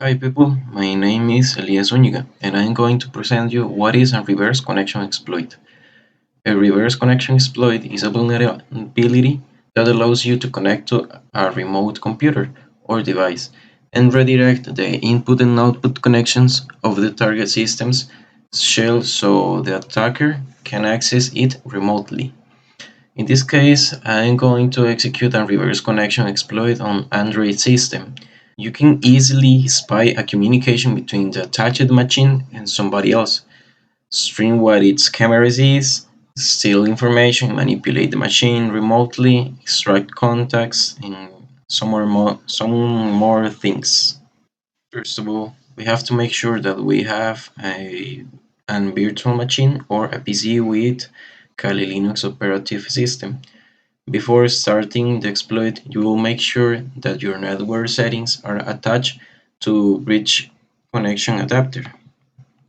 Hi people, my name is Elias Zúñiga and I am going to present you what is a reverse connection exploit. A reverse connection exploit is a vulnerability that allows you to connect to a remote computer or device and redirect the input and output connections of the target system's shell so the attacker can access it remotely. In this case, I am going to execute a reverse connection exploit on Android system. You can easily spy a communication between the attached machine and somebody else, stream what its camera sees, steal information, manipulate the machine remotely, extract contacts, and some more things. First of all, we have to make sure that we have an virtual machine or a PC with Kali Linux operative system. Before starting the exploit, you will make sure that your network settings are attached to bridge connection adapter.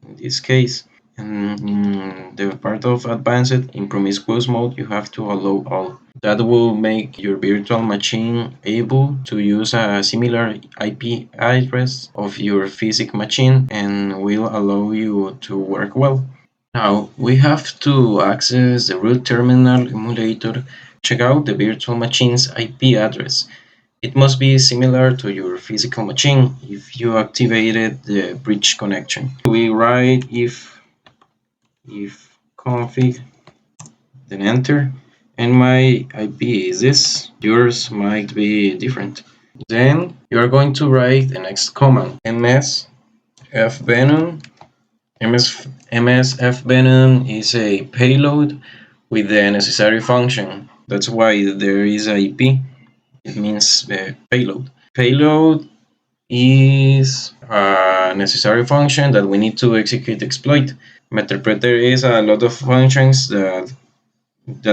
In this case, in the part of advanced, in promiscuous mode, you have to allow all. That will make your virtual machine able to use a similar IP address of your physical machine and will allow you to work well. Now we have to access the root terminal emulator. Check out the virtual machine's IP address. It must be similar to your physical machine if you activated the bridge connection. We write if config, then enter, and my IP is this. Yours might be different. Then you are going to write the next command: msfvenom. msfvenom is a payload with the necessary function. That's why there is IP. It means payload. Payload is a necessary function that we need to execute exploit. Meterpreter is a lot of functions that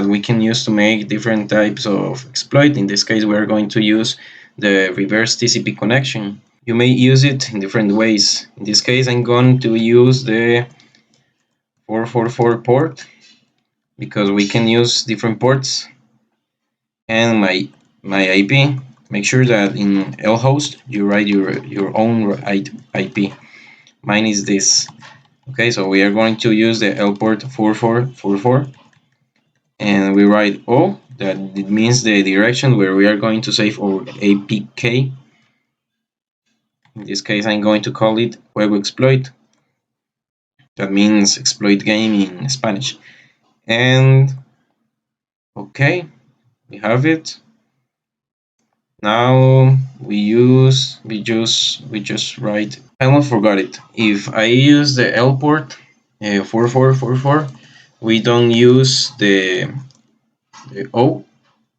we can use to make different types of exploit. In this case, we are going to use the reverse TCP connection. You may use it in different ways. In this case, I'm going to use the 444 port because we can use different ports, and my IP. Make sure that in lhost you write your own IP. Mine is this. Okay, so we are going to use the L port 4444, and we write O. That it means the direction where we are going to save our APK. In this case, I'm going to call it Juego Exploit. That means exploit game in Spanish. And okay, we have it. Now we just write. I almost forgot it. If I use the L port 4444, we don't use the O.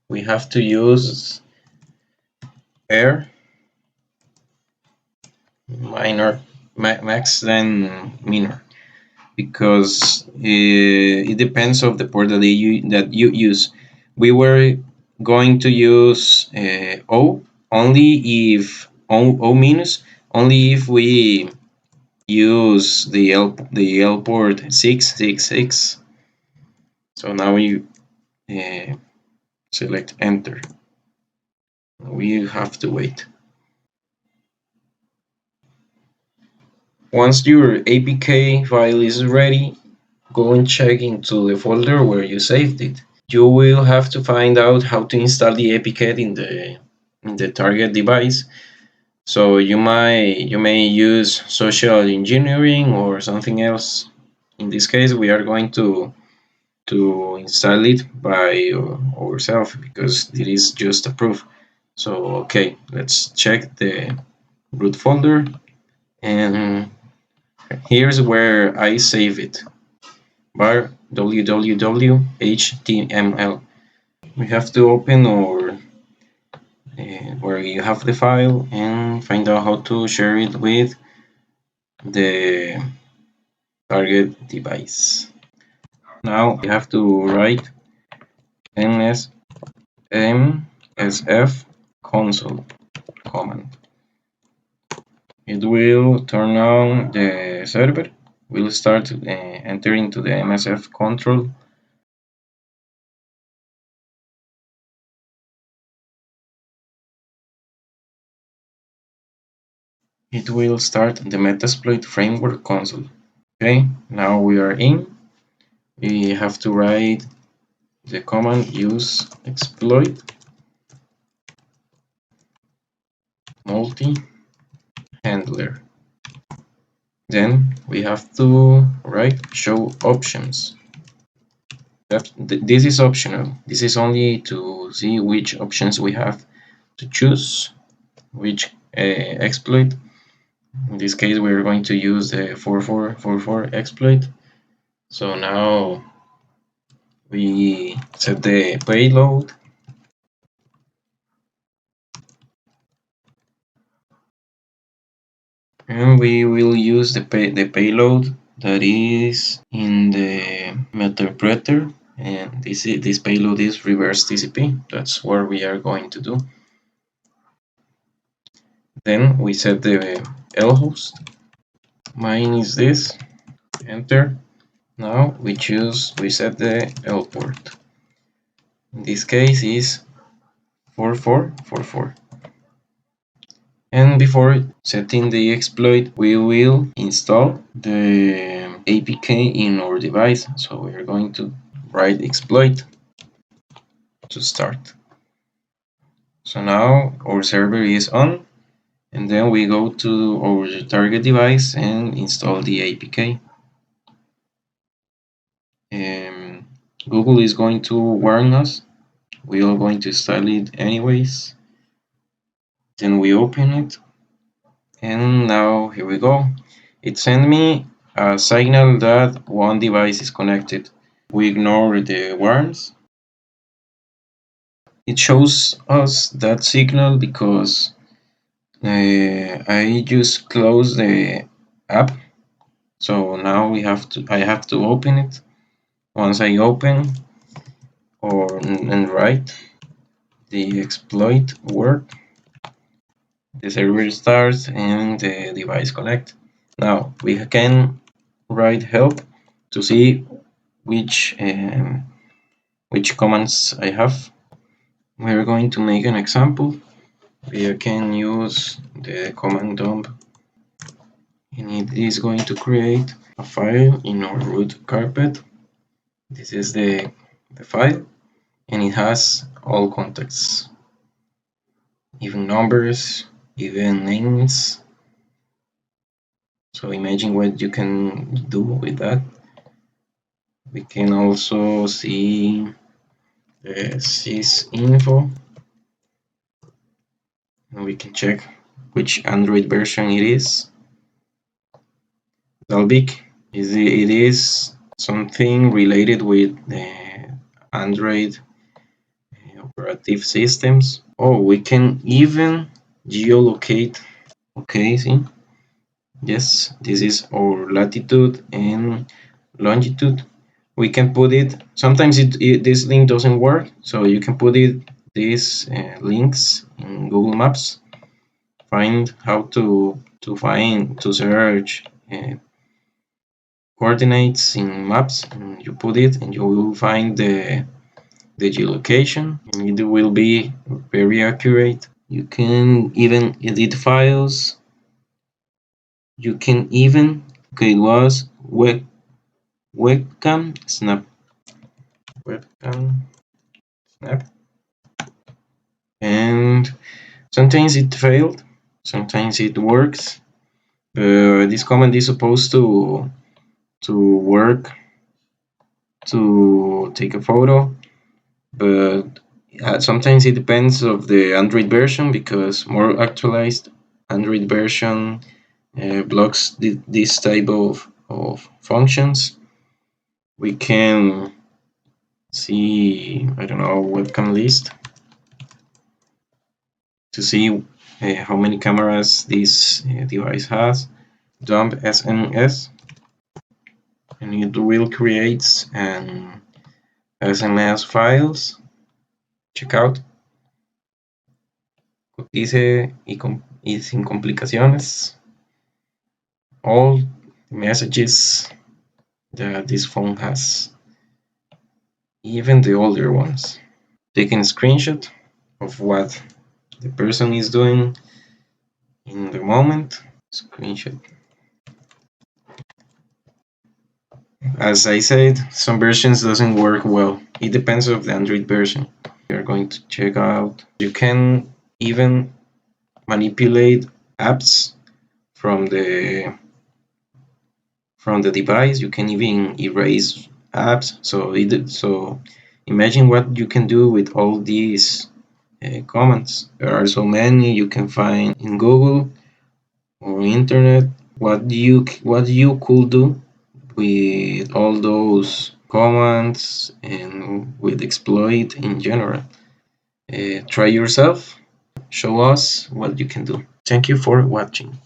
We have to use air minor max then minor, because it depends of the port that you use. We were going to use O only if O minus only if we use the L port 666. So now we uh, select enter. We have to wait. Once your APK file is ready, go and check into the folder where you saved it. You will have to find out how to install the APK in the target device. So you may use social engineering or something else. In this case, we are going to install it by ourselves because it is just a proof. So okay, let's check the root folder, and here's where I save it. Var www.html. We have to open our where you have the file and find out how to share it with the target device. Now you have to write msf console command. It will turn on the server. We'll start entering to the MSF control. it will start the Metasploit framework console. Okay, now we are in. We have to write the command use exploit multi handler. Then we have to write show options. This is optional. This is only to see which options we have to choose, which exploit. In this case, we're going to use the 4444 exploit. So now we set the payload. And we will use the payload that is in the interpreter, and this payload is reverse TCP. That's what we are going to do. Then we set the L host. Mine is this. Enter. Now we set the L port. In this case is 4444. And before setting the exploit, we will install the APK in our device. So we are going to write exploit to start. So now our server is on, and then we go to our target device and install the APK. Google is going to warn us. We are going to install it anyways. Then we open it, and now here we go. It sent me a signal that one device is connected. We ignore the warns. It shows us that signal because I just closed the app. So now I have to open it. Once I open and write the exploit word, the server starts and the device connect. Now we can write help to see which commands I have. We're going to make an example. We can use the command dump, and it is going to create a file in our root carpet. This is the file, and it has all contexts, even numbers, even names. So imagine what you can do with that. We can also see the sysinfo, and we can check which Android version it is. Dalvik it is something related with the Android operative systems. Oh, we can even geolocate. Okay, see? Yes, this is our latitude and longitude. We can put it. Sometimes this link doesn't work, so you can put it these links in Google Maps. Find how to search coordinates in maps, and you put it, and you will find the geolocation, and it will be very accurate. You can even edit files. You can even, okay, it was webcam snap, and sometimes it failed, sometimes it works. This command is supposed to work to take a photo, but sometimes it depends of the Android version, because more actualized Android version blocks this type of functions. We can see, I don't know, webcam list to see how many cameras this device has. Dump SMS, and it will create an SMS files. Check out. Dice y sin complicaciones. All messages that this phone has, even the older ones. Taking a screenshot of what the person is doing in the moment. screenshot. As I said, some versions doesn't work well. It depends of the Android version. We are going to check out. You can even manipulate apps from the device. You can even erase apps. So imagine what you can do with all these commands. There are so many you can find in Google or internet. What you could do with all those commands and with exploit in general. Try yourself. Show us what you can do. Thank you for watching.